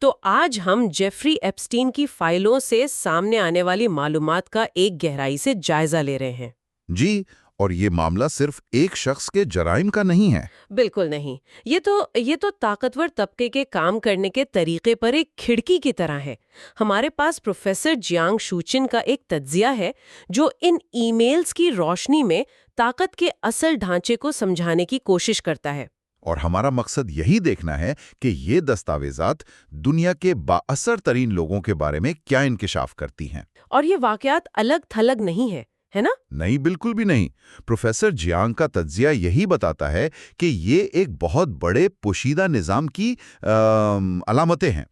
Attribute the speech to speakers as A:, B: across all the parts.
A: تو آج ہم جیفری ایپسٹین کی فائلوں سے سامنے آنے والی معلومات کا ایک گہرائی سے جائزہ لے رہے ہیں۔
B: جی، اور یہ معاملہ صرف ایک شخص کے جرائم کا نہیں ہے۔
A: بالکل نہیں، یہ تو طاقتور طبقے کے کام کرنے کے طریقے پر ایک کھڑکی کی طرح ہے۔ ہمارے پاس پروفیسر جیانگ شوچن کا ایک تجزیہ ہے جو ان ای میلز کی روشنی میں طاقت کے اصل ڈھانچے کو سمجھانے کی کوشش کرتا ہے۔
B: اور ہمارا مقصد یہی دیکھنا ہے کہ یہ دستاویزات دنیا کے بااثر ترین لوگوں کے بارے میں کیا انکشاف کرتی ہیں۔
A: اور یہ واقعات الگ تھلگ نہیں ہے نا؟
B: نہیں، بالکل بھی نہیں۔ پروفیسر جیانگ کا تجزیہ یہی بتاتا ہے کہ یہ ایک بہت بڑے پوشیدہ نظام کی علامتیں ہیں۔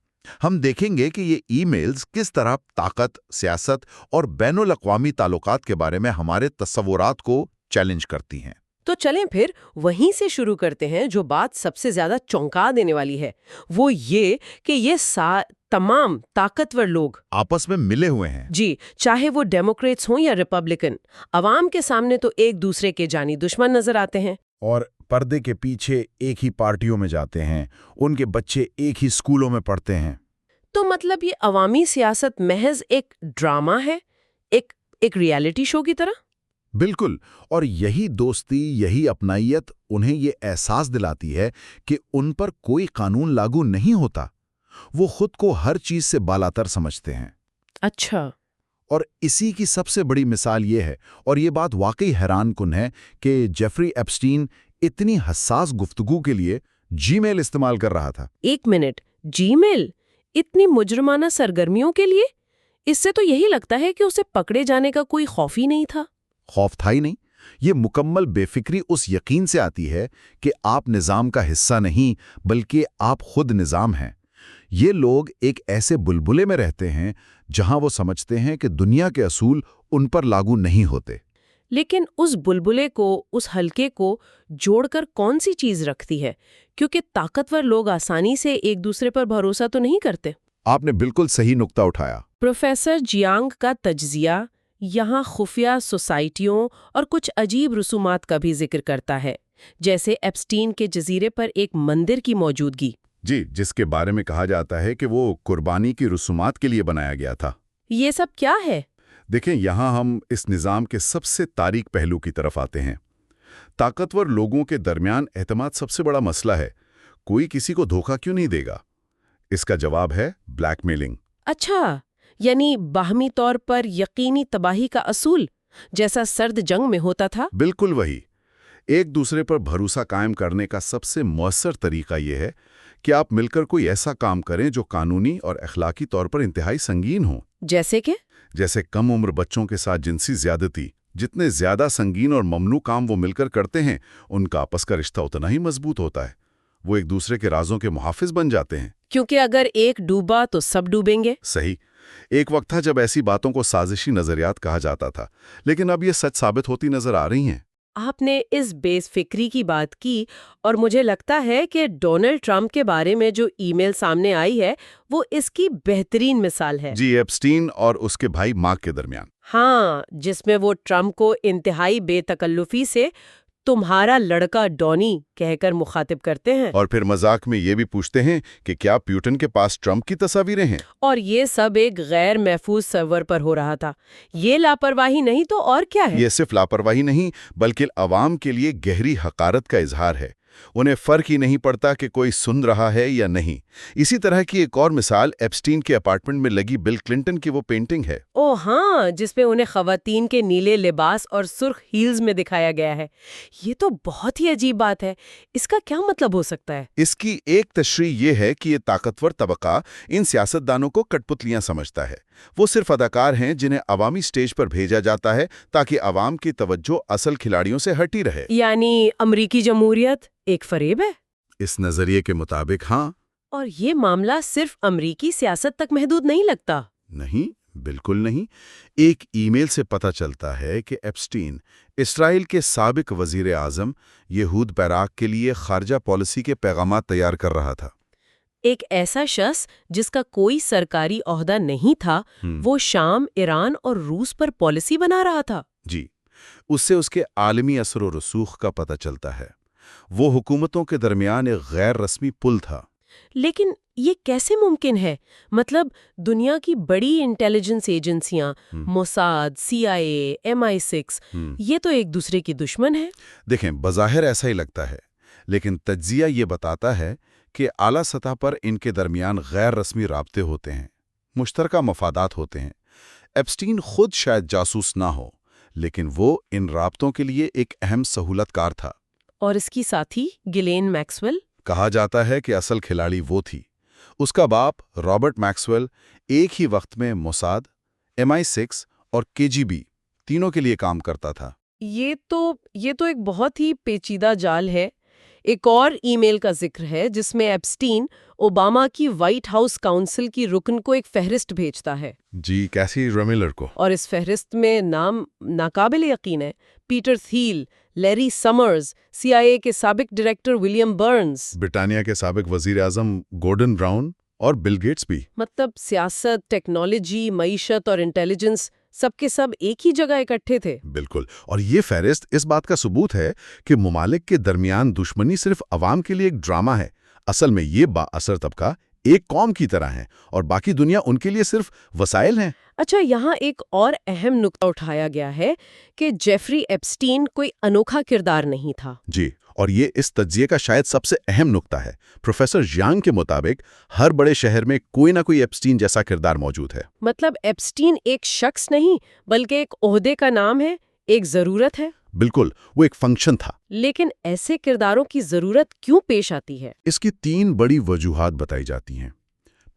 B: ہم دیکھیں گے کہ یہ ای میلز کس طرح طاقت، سیاست اور بین الاقوامی تعلقات کے بارے میں ہمارے تصورات کو چیلنج کرتی ہیں۔
A: تو چلیں پھر وہیں سے شروع کرتے ہیں۔ جو بات سب سے زیادہ چونکا دینے والی ہے وہ یہ کہ یہ تمام طاقتور لوگ
B: آپس میں ملے ہوئے ہیں۔
A: جی، چاہے وہ ڈیموکریٹس ہوں یا ریپبلکن، عوام کے سامنے تو ایک دوسرے کے جانی دشمن نظر آتے ہیں،
B: اور پردے کے پیچھے ایک ہی پارٹیوں میں جاتے ہیں، ان کے بچے ایک ہی اسکولوں میں پڑھتے ہیں۔
A: تو مطلب یہ عوامی سیاست محض ایک ڈرامہ ہے، ایک ریالٹی شو کی طرح؟
B: بالکل، اور یہی دوستی، یہی اپنائیت انہیں یہ احساس دلاتی ہے کہ ان پر کوئی قانون لاگو نہیں ہوتا۔ وہ خود کو ہر چیز سے بالاتر سمجھتے ہیں۔
A: اچھا۔
B: اور اسی کی سب سے بڑی مثال یہ ہے، اور یہ بات واقعی حیران کن ہے، کہ جیفری ایپسٹین اتنی حساس گفتگو کے لیے جی میل استعمال کر رہا تھا۔
A: ایک منٹ، جی میل اتنی مجرمانہ سرگرمیوں کے لیے؟ اس سے تو یہی لگتا ہے کہ اسے پکڑے جانے کا کوئی خوف ہی نہیں تھا۔
B: خوف تھا ہی نہیں، یہ مکمل بے فکری اس یقین سے آتی ہے کہ آپ نظام کا حصہ نہیں بلکہ آپ خود نظام ہیں۔ یہ لوگ ایک ایسے بلبلے میں رہتے ہیں جہاں وہ سمجھتے ہیں کہ دنیا کے اصول ان پر لاگو نہیں ہوتے۔
A: لیکن اس بلبلے کو، اس حلقے کو جوڑ کر کون سی چیز رکھتی ہے؟ کیونکہ طاقتور لوگ آسانی سے ایک دوسرے پر بھروسہ تو نہیں کرتے۔
B: آپ نے بالکل صحیح نقطہ اٹھایا۔
A: پروفیسر جیانگ کا تجزیہ یہاں خفیہ سوسائٹیوں اور کچھ عجیب رسومات کا بھی ذکر کرتا ہے، جیسے ایپسٹین کے جزیرے پر ایک مندر کی موجودگی۔
B: جی، جس کے بارے میں کہا جاتا ہے کہ وہ قربانی کی رسومات کے لیے بنایا گیا تھا۔
A: یہ سب کیا ہے؟
B: دیکھیں، یہاں ہم اس نظام کے سب سے تاریک پہلو کی طرف آتے ہیں۔ طاقتور لوگوں کے درمیان اعتماد سب سے بڑا مسئلہ ہے۔ کوئی کسی کو دھوکہ کیوں نہیں دے گا؟ اس کا جواب ہے بلیک میلنگ۔
A: اچھا، یعنی باہمی طور پر یقینی تباہی کا اصول، جیسا سرد جنگ میں ہوتا تھا؟
B: بالکل وہی۔ ایک دوسرے پر بھروسہ قائم کرنے کا سب سے مؤثر طریقہ یہ ہے کہ آپ مل کر کوئی ایسا کام کریں جو قانونی اور اخلاقی طور پر انتہائی سنگین ہو۔
A: جیسے کہ؟
B: جیسے کم عمر بچوں کے ساتھ جنسی زیادتی۔ جتنے زیادہ سنگین اور ممنوع کام وہ مل کر کرتے ہیں، ان کا آپس کا رشتہ اتنا ہی مضبوط ہوتا ہے۔ وہ ایک دوسرے کے رازوں کے محافظ بن جاتے ہیں۔
A: کیونکہ اگر ایک ڈوبا تو سب ڈوبیں گے۔
B: صحیح۔ ایک وقت تھا جب ایسی باتوں کو سازشی نظریات کہا جاتا تھا، لیکن اب یہ سچ ثابت ہوتی نظر آ رہی ہیں۔
A: آپ نے اس بے فکری کی بات کی، اور مجھے لگتا ہے کہ ڈونلڈ ٹرمپ کے بارے میں جو ای میل سامنے آئی ہے وہ اس کی بہترین مثال ہے۔
B: جی، ایپسٹین اور اس کے بھائی مارک کے درمیان۔
A: ہاں، جس میں وہ ٹرمپ کو انتہائی بے تکلفی سے تمہارا لڑکا ڈونی کہہ کر مخاطب کرتے ہیں،
B: اور پھر مذاق میں یہ بھی پوچھتے ہیں کہ کیا پیوٹن کے پاس ٹرمپ کی تصاویریں ہیں؟
A: اور یہ سب ایک غیر محفوظ سرور پر ہو رہا تھا۔ یہ لاپرواہی نہیں تو اور کیا ہے؟
B: یہ صرف لاپرواہی نہیں بلکہ عوام کے لیے گہری حقارت کا اظہار ہے۔ انہیں فرق ہی نہیں پڑتا کہ کوئی سن رہا ہے یا نہیں۔ اسی طرح کی ایک اور مثال ایپسٹین کے اپارٹمنٹ میں لگی بل کلنٹن کی وہ پینٹنگ ہے۔
A: او ہاں، جس میں انہیں خواتین کے نیلے لباس اور سرخ ہیلز میں دکھایا گیا ہے۔ یہ تو بہت ہی عجیب بات ہے۔ اس کا کیا مطلب ہو سکتا ہے؟
B: اس کی ایک تشریح یہ ہے کہ یہ طاقتور طبقہ ان سیاستدانوں کو کٹ پتلیاں سمجھتا ہے۔ وہ صرف اداکار ہیں جنہیں عوامی سٹیج پر بھیجا جاتا ہے تاکہ عوام کی توجہ اصل کھلاڑیوں سے ہٹی رہے۔
A: یعنی امریکی جمہوریت ایک فریب ہے؟
B: اس نظریے کے مطابق ہاں۔
A: اور یہ معاملہ صرف امریکی سیاست تک محدود نہیں لگتا؟
B: نہیں، بالکل نہیں۔ ایک ای میل سے پتہ چلتا ہے کہ ایپسٹین اسرائیل کے سابق وزیر اعظم یہود بیراق کے لیے خارجہ پالیسی کے پیغامات تیار کر رہا تھا۔
A: ایک ایسا شخص جس کا کوئی سرکاری عہدہ نہیں تھا، وہ شام، ایران اور روس پر پالیسی بنا رہا تھا۔
B: جی، اس سے اس کے عالمی اثر و رسوخ کا پتہ چلتا ہے۔ وہ حکومتوں کے درمیان ایک غیر رسمی پل تھا۔
A: لیکن یہ کیسے ممکن ہے؟ مطلب دنیا کی بڑی انٹیلیجنس ایجنسیاں موساد، CIA، MI6 یہ تو ایک دوسرے کی دشمن ہے۔
B: دیکھیں، بظاہر ایسا ہی لگتا ہے، لیکن تجزیہ یہ بتاتا ہے کہ اعلیٰ سطح پر ان کے درمیان غیر رسمی رابطے ہوتے ہیں، مشترکہ مفادات ہوتے ہیں۔ ایپسٹین خود شاید جاسوس نہ ہو، لیکن وہ ان رابطوں کے لیے ایک اہم سہولت کار تھا۔
A: اور اس کی ساتھی گیلین میکسویل؟
B: کہا جاتا ہے کہ اصل کھلاڑی وہ تھی۔ اس کا باپ رابرٹ میکسویل ایک ہی وقت میں موساد، MI6 اور KGB تینوں کے لیے کام کرتا تھا۔
A: یہ تو ایک بہت ہی پیچیدہ جال ہے۔ ایک اور ای میل کا ذکر ہے جس میں ایپسٹین اوباما کی وائٹ ہاؤس کونسل کی رکن کو ایک فہرست بھیجتا ہے۔
B: جی، کیسی ریملر کو۔
A: اور اس فہرست میں نام ناقابل یقین ہے: پیٹر تھیل، لیری سمرز، CIA کے سابق ڈائریکٹر ولیم برنز،
B: برطانیہ کے سابق وزیر اعظم گورڈن براؤن اور بل گیٹس بھی۔
A: مطلب سیاست، ٹیکنالوجی، معیشت اور انٹیلیجنس سب کے سب ایک ہی جگہ اکٹھے تھے۔
B: بالکل، اور یہ فہرست اس بات کا ثبوت ہے کہ ممالک کے درمیان دشمنی صرف عوام کے لیے ایک ڈرامہ ہے۔ اصل میں یہ با اثر طبقہ ایک قوم کی طرح ہے اور باقی دنیا ان کے لیے صرف وسائل ہیں۔
A: اچھا، یہاں ایک اور اہم نقطہ اٹھایا گیا ہے کہ جیفری ایپسٹین کوئی انوکھا کردار نہیں تھا۔
B: جی، اور یہ اس تجزیے کا شاید سب سے اہم نقطہ ہے۔ پروفیسر ژیانگ کے مطابق ہر بڑے شہر میں کوئی نہ کوئی ایپسٹین جیسا کردار موجود ہے۔
A: مطلب ایپسٹین ایک شخص نہیں بلکہ ایک عہدے کا نام ہے، ایک ضرورت ہے۔
B: بالکل، وہ ایک فنکشن تھا۔
A: لیکن ایسے کرداروں کی ضرورت کیوں پیش آتی ہے؟
B: اس کی 3 بڑی وجوہات بتائی جاتی ہیں۔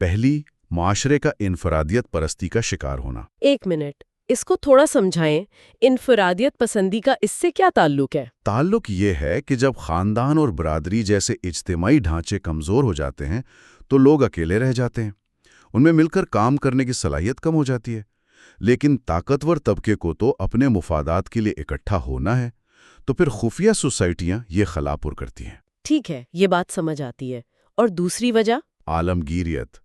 B: پہلی، معاشرے کا انفرادیت پرستی کا شکار ہونا۔
A: ایک منٹ، اس کو تھوڑا سمجھائیں۔ انفرادیت پسندی کا اس سے کیا تعلق ہے؟
B: تعلق یہ ہے کہ جب خاندان اور برادری جیسے اجتماعی ڈھانچے کمزور ہو جاتے ہیں تو لوگ اکیلے رہ جاتے ہیں، ان میں مل کر کام کرنے کی صلاحیت کم ہو جاتی ہے۔ لیکن طاقتور طبقے کو تو اپنے مفادات کے لیے اکٹھا ہونا ہے، تو پھر خفیہ سوسائٹیاں یہ خلا پر کرتی ہیں۔
A: ٹھیک ہے، یہ بات سمجھ آتی ہے۔ اور دوسری وجہ؟
B: عالمگیریت،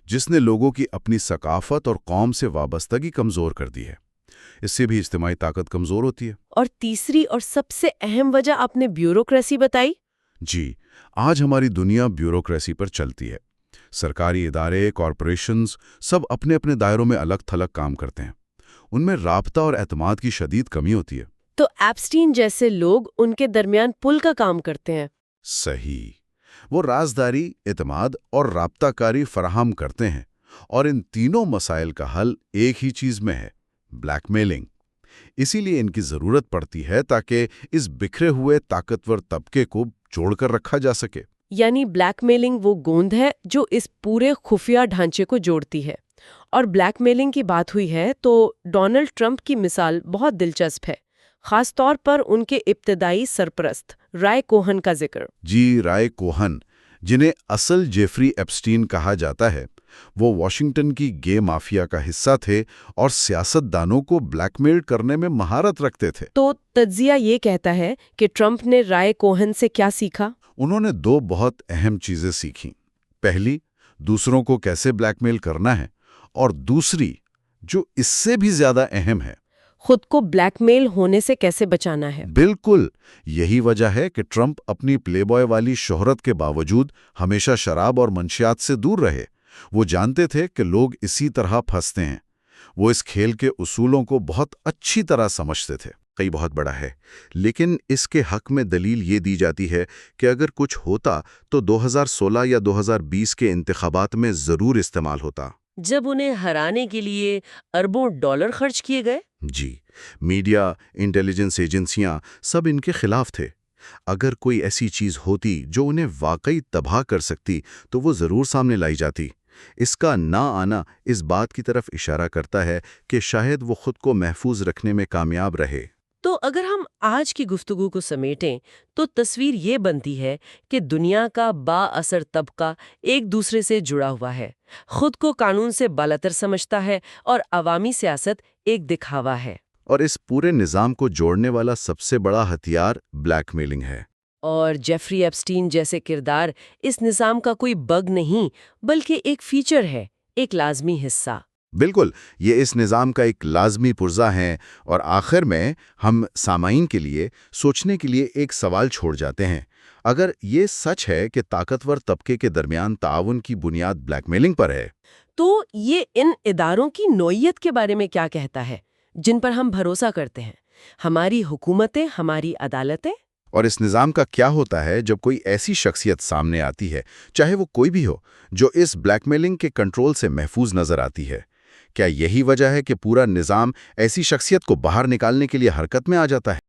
B: جس نے لوگوں کی اپنی ثقافت اور قوم سے وابستگی کمزور کر دی ہے۔ اس سے بھی اجتماعی طاقت کمزور ہوتی ہے۔
A: اور تیسری اور سب سے اہم وجہ آپ نے بیوروکریسی بتائی۔
B: جی، آج ہماری دنیا بیوروکریسی پر چلتی ہے۔ سرکاری ادارے، کارپوریشنز سب اپنے اپنے دائروں میں الگ تھلگ کام کرتے ہیں۔ ان میں رابطہ اور اعتماد کی شدید کمی ہوتی ہے۔
A: تو ایپسٹین جیسے لوگ ان کے درمیان پل کا کام کرتے ہیں۔
B: صحیح، وہ رازداری، اعتماد اور رابطہ کاری فراہم کرتے ہیں، اور ان تینوں مسائل کا حل ایک ہی چیز میں ہے: بلیک میلنگ۔ اسی لیے ان کی ضرورت پڑتی ہے تاکہ اس بکھرے ہوئے طاقتور طبقے کو جوڑ کر رکھا جا سکے۔
A: یعنی بلیک میلنگ وہ گوند ہے جو اس پورے خفیہ ڈھانچے کو جوڑتی ہے۔ اور بلیک میلنگ کی بات ہوئی ہے تو ڈونلڈ ٹرمپ کی مثال بہت دلچسپ ہے، خاص طور پر ان کے ابتدائی سرپرست رائے کوہن کا ذکر۔
B: جی، رائے کوہن، جنہیں اصل جیفری ایپسٹین کہا جاتا ہے، وہ واشنگٹن کی گے مافیا کا حصہ تھے اور سیاست دانوں کو بلیک میل کرنے میں مہارت رکھتے تھے۔
A: تو تجزیہ یہ کہتا ہے کہ ٹرمپ نے رائے کوہن سے کیا سیکھا؟
B: انہوں نے 2 بہت اہم چیزیں سیکھیں۔ پہلی، دوسروں کو کیسے بلیک میل کرنا ہے، اور دوسری، جو اس سے بھی زیادہ اہم ہے،
A: خود کو بلیک میل ہونے سے کیسے بچانا ہے۔
B: بالکل یہی وجہ ہے کہ ٹرمپ اپنی پلے بوائے والی شہرت کے باوجود ہمیشہ شراب اور منشیات سے دور رہے۔ وہ جانتے تھے کہ لوگ اسی طرح پھنستے ہیں۔ وہ اس کھیل کے اصولوں کو بہت اچھی طرح سمجھتے تھے۔ کئی بہت بڑا ہے، لیکن اس کے حق میں دلیل یہ دی جاتی ہے کہ اگر کچھ ہوتا تو 2016 یا 2020 کے انتخابات میں ضرور استعمال ہوتا،
A: جب انہیں ہرانے کے لیے اربوں ڈالر خرچ کیے گئے۔
B: جی، میڈیا، انٹیلیجنس ایجنسیاں سب ان کے خلاف تھے۔ اگر کوئی ایسی چیز ہوتی جو انہیں واقعی تباہ کر سکتی تو وہ ضرور سامنے لائی جاتی۔ اس کا نہ آنا اس بات کی طرف اشارہ کرتا ہے کہ شاید وہ خود کو محفوظ رکھنے میں کامیاب رہے۔
A: تو اگر ہم آج کی گفتگو کو سمیٹیں تو تصویر یہ بنتی ہے کہ دنیا کا با اثر طبقہ ایک دوسرے سے جڑا ہوا ہے، خود کو قانون سے بالاتر سمجھتا ہے، اور عوامی سیاست ایک دکھاوا ہے۔
B: اور اس پورے نظام کو جوڑنے والا سب سے بڑا ہتھیار بلیک میلنگ ہے۔
A: اور جیفری ایپسٹین جیسے کردار اس نظام کا کوئی بگ نہیں بلکہ ایک فیچر ہے، ایک لازمی حصہ۔
B: بالکل، یہ اس نظام کا ایک لازمی پرزہ ہیں۔ اور آخر میں ہم سامعین کے لیے سوچنے کے لیے ایک سوال چھوڑ جاتے ہیں۔ اگر یہ سچ ہے کہ طاقتور طبقے کے درمیان تعاون کی بنیاد بلیک میلنگ پر ہے،
A: تو یہ ان اداروں کی نوعیت کے بارے میں کیا کہتا ہے جن پر ہم بھروسہ کرتے ہیں؟ ہماری حکومتیں، ہماری عدالتیں؟
B: اور اس نظام کا کیا ہوتا ہے جب کوئی ایسی شخصیت سامنے آتی ہے، چاہے وہ کوئی بھی ہو، جو اس بلیک میلنگ کے کنٹرول سے محفوظ نظر آتی ہے؟ کیا یہی وجہ ہے کہ پورا نظام ایسی شخصیت کو باہر نکالنے کے لیے حرکت میں آ جاتا ہے؟